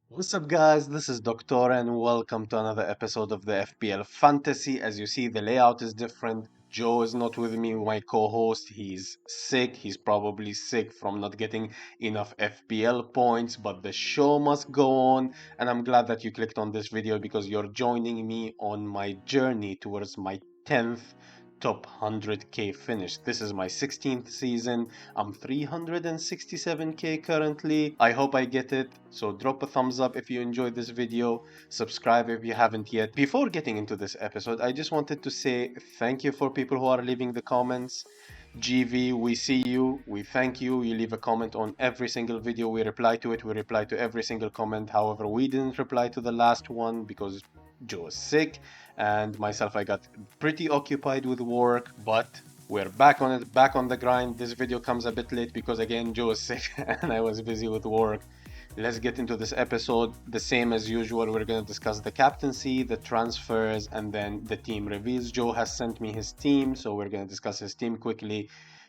What's up, guys? This is Doctor, and welcome to another episode of the FPL Fantasy. As you see, the layout is different. Joe is not with me, my co host. He's sick. He's probably sick from not getting enough FPL points, but the show must go on. And I'm glad that you clicked on this video because you're joining me on my journey towards my 10th top 100k finish. This is my 16th season. I'm 367k currently. I hope I get it. So drop a thumbs up if you enjoyed this video. Subscribe if you haven't yet. Before getting into this episode, I just wanted to say thank you for people who are leaving the comments. GV, we see you. We thank you. You leave a comment on every single video. We reply to it. We reply to every single comment. However, we didn't reply to the last one because Joe was sick and myself, I got pretty occupied with work, but we're back on it, back on the grind. This video comes a bit late because again, Joe is sick and I was busy with work. Let's get into this episode. The same as usual, we're going to discuss the captaincy, the transfers, and then the team reveals. Joe has sent me his team, so we're going to discuss his team quickly.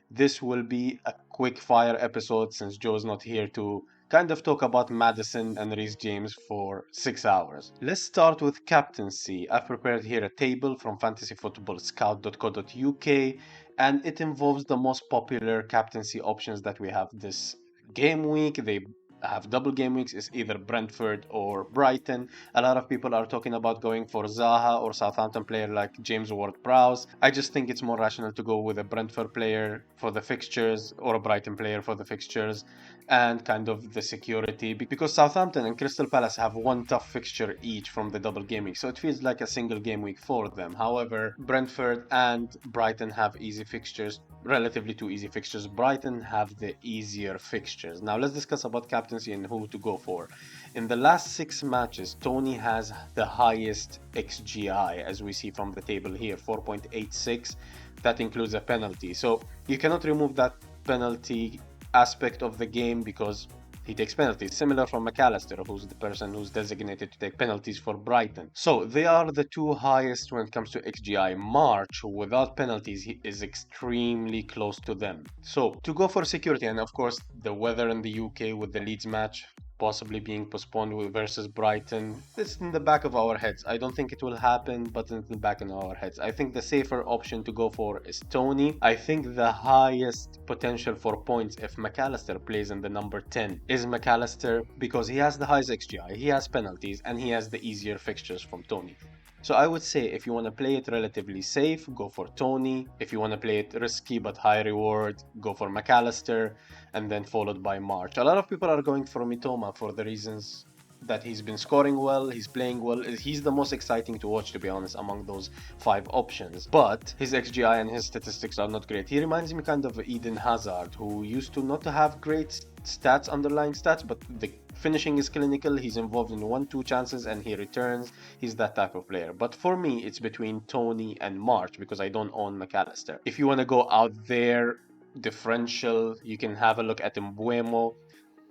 This will be a quick fire episode since Joe's not here to kind of talk about Madison and Reece James for 6 hours. Let's start with captaincy. I've prepared here a table from fantasyfootballscout.co.uk and it involves the most popular captaincy options that we have this game week. They have double game weeks. It's either Brentford or Brighton. A lot of people are talking about going for Zaha or Southampton player like James Ward-Prowse. I just think it's more rational to go with a Brentford player for the fixtures or a Brighton player for the fixtures and kind of the security because Southampton and Crystal Palace have one tough fixture each from the double game week, so it feels like a single game week for them. However, Brentford and Brighton have easy fixtures, relatively two easy fixtures. Brighton have the easier fixtures. Now let's discuss about captaincy and who to go for. In the last 6 matches, Tony has the highest XGI, as we see from the table here, 4.86. That includes a penalty, so you cannot remove that penalty aspect of the game because he takes penalties, similar from McAllister, who's the person who's designated to take penalties for Brighton. So they are the two highest when it comes to XGI. March, without penalties, he is extremely close to them. So to go for security, and of course the weather in the UK with the Leeds match possibly being postponed versus Brighton. It's in the back of our heads. I don't think it will happen, but it's in the back of our heads. I think the safer option to go for is Tony. I think the highest potential for points if McAllister plays in the number 10 is McAllister because he has the highest XGI, he has penalties, and he has the easier fixtures from Tony. So I would say if you want to play it relatively safe, go for Tony. If you want to play it risky but high reward, go for McAllister, and then followed by March. A lot of people are going for Mitoma for the reasons that he's been scoring well, he's playing well. He's the most exciting to watch, to be honest, among those 5 options. But his XGI and his statistics are not great. He reminds me kind of Eden Hazard, who used to not have great stats, underlying stats, but the finishing is clinical. He's involved in 1-2 chances and he returns. He's that type of player. But for me, it's between Tony and March because I don't own McAllister. If you want to go out there, differential, you can have a look at Mbuemo.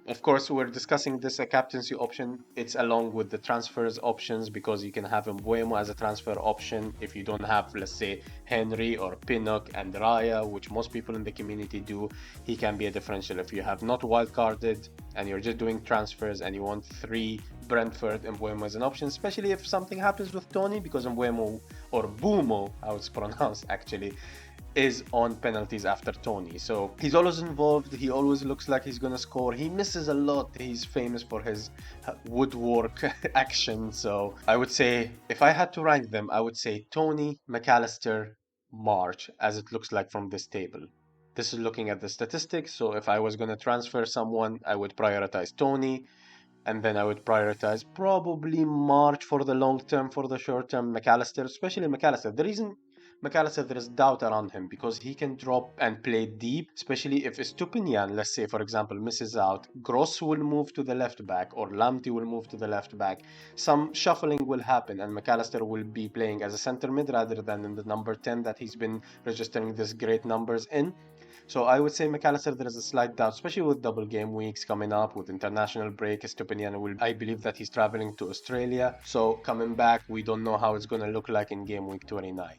Of course, we're discussing this a captaincy option. It's along with the transfers options because you can have Mbuemo as a transfer option if you don't have, let's say, Henry or Pinnock and Raya, which most people in the community do. He can be a differential. If you have not wildcarded and you're just doing transfers and you want 3 Brentford, Mbuemo as an option, especially if something happens with Tony, because Mbuemo, or Bumo, how it's pronounced actually, is on penalties after Tony. So he's always involved. He always looks like he's gonna score. He misses a lot. He's famous for his woodwork action. So I would say if I had to rank them, I would say Tony, McAllister, March, as it looks like from this table. This is looking at the statistics. So if I was gonna transfer someone, I would prioritize Tony. And then I would prioritize probably March for the long term, for the short term, McAllister, especially McAllister. The reason McAllister, there is doubt around him because he can drop and play deep, especially if Estupinian, let's say, for example, misses out. Gross will move to the left back or Lamptey will move to the left back. Some shuffling will happen and McAllister will be playing as a center mid rather than in the number 10 that he's been registering these great numbers in. So I would say McAllister, there is a slight doubt, especially with double game weeks coming up with international break. Estupinian will, I believe that he's traveling to Australia. So coming back, we don't know how it's going to look like in game week 29.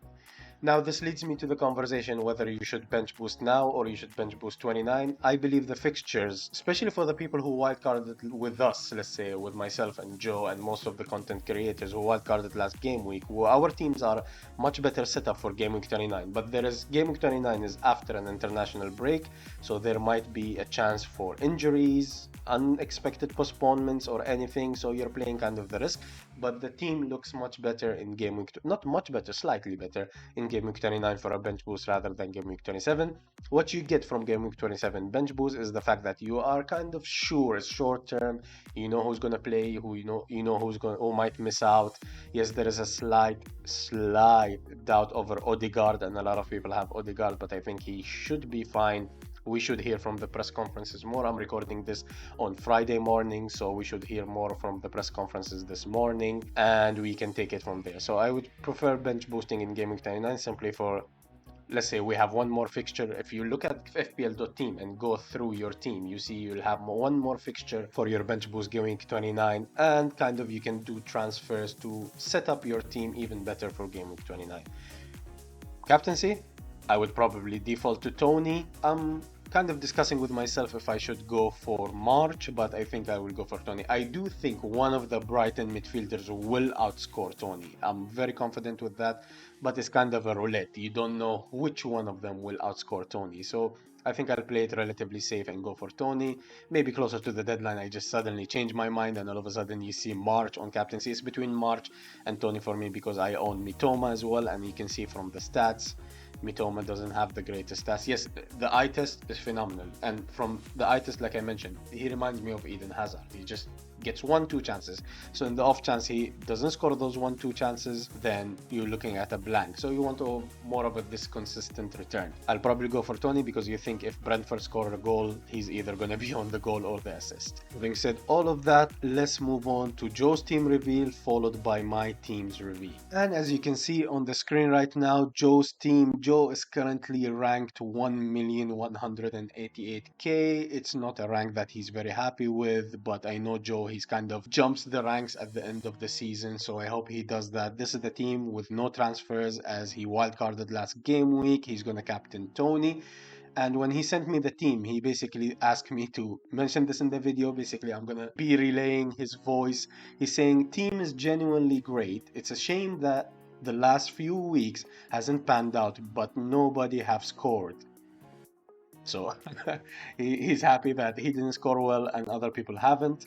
Now, this leads me to the conversation whether you should bench boost now or you should bench boost 29. I believe the fixtures, especially for the people who wildcarded with us, let's say with myself and Joe and most of the content creators who wildcarded last game week, our teams are much better set up for game week 29. But there is game week 29 is after an international break, so there might be a chance for injuries, unexpected postponements, or anything. So you're playing kind of the risk. But the team looks much better in game week, not much better, slightly better in game week 29 for a bench boost rather than game week 27. What you get from game week 27 bench boost is the fact that you are kind of sure it's short term. You know who's gonna play, who might miss out. Yes, there is a slight doubt over Odegaard, and a lot of people have Odegaard, but I think he should be fine. We should hear from the press conferences more. I'm recording this on Friday morning, so we should hear more from the press conferences this morning, and we can take it from there. So I would prefer bench boosting in Game Week 29 simply for, let's say we have one more fixture. If you look at FPL.team and go through your team, you see you'll have one more fixture for your bench boost Game Week 29, and kind of you can do transfers to set up your team even better for Game Week 29. Captaincy, I would probably default to Tony. I'm kind of discussing with myself if I should go for March, but I think I will go for Tony. I do think one of the Brighton midfielders will outscore Tony. I'm very confident with that, but it's kind of a roulette. You don't know which one of them will outscore Tony. So I think I'll play it relatively safe and go for Tony. Maybe closer to the deadline, I just suddenly change my mind and all of a sudden you see March on captaincy. It's between March and Tony for me because I own Mitoma as well, and you can see from the stats, Mitoma doesn't have the greatest stats. Yes, the eye test is phenomenal. And from the eye test, like I mentioned, he reminds me of Eden Hazard. He just gets 1-2 chances. So in the off chance he doesn't score those 1-2 chances, then you're looking at a blank. So you want more of this consistent return. I'll probably go for Tony because you think if Brentford score a goal, he's either going to be on the goal or the assist. Having said all of that, let's move on to Joe's team reveal, followed by my team's reveal. And as you can see on the screen right now, Joe is currently ranked 1,188,000. It's not a rank that he's very happy with, but I know Joe, he's kind of jumps the ranks at the end of the season, so I hope he does that. This is the team with no transfers as he wildcarded last game week. He's going to captain Tony. And when he sent me the team, he basically asked me to mention this in the video. Basically, I'm going to be relaying his voice. He's saying, team is genuinely great. It's a shame that the last few weeks hasn't panned out, but nobody have scored. So he's happy that he didn't score well and other people haven't.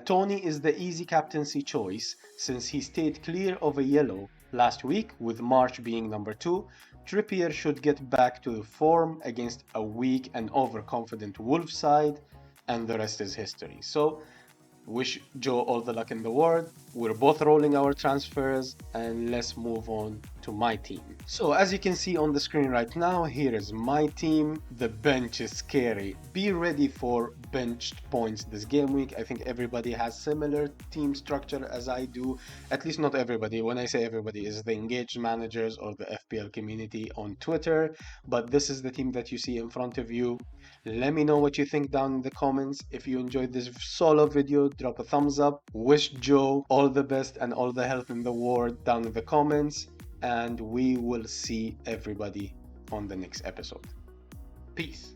Tony is the easy captaincy choice since he stayed clear of a yellow last week, with March being number 2. Trippier should get back to form against a weak and overconfident Wolves side, and the rest is history. So wish Joe all the luck in the world. We're both rolling our transfers, and let's move on to my team. So as you can see on the screen right now, here is my team. The bench is scary. Be ready for benched points this game week. I think everybody has similar team structure as I do. At least not everybody. When I say everybody, is the engaged managers or the FPL community on Twitter. But this is the team that you see in front of you. Let me know what you think down in the comments. If you enjoyed this solo video, drop a thumbs up. Wish Joe all the best and all the health in the world down in the comments. And we will see everybody on the next episode. Peace.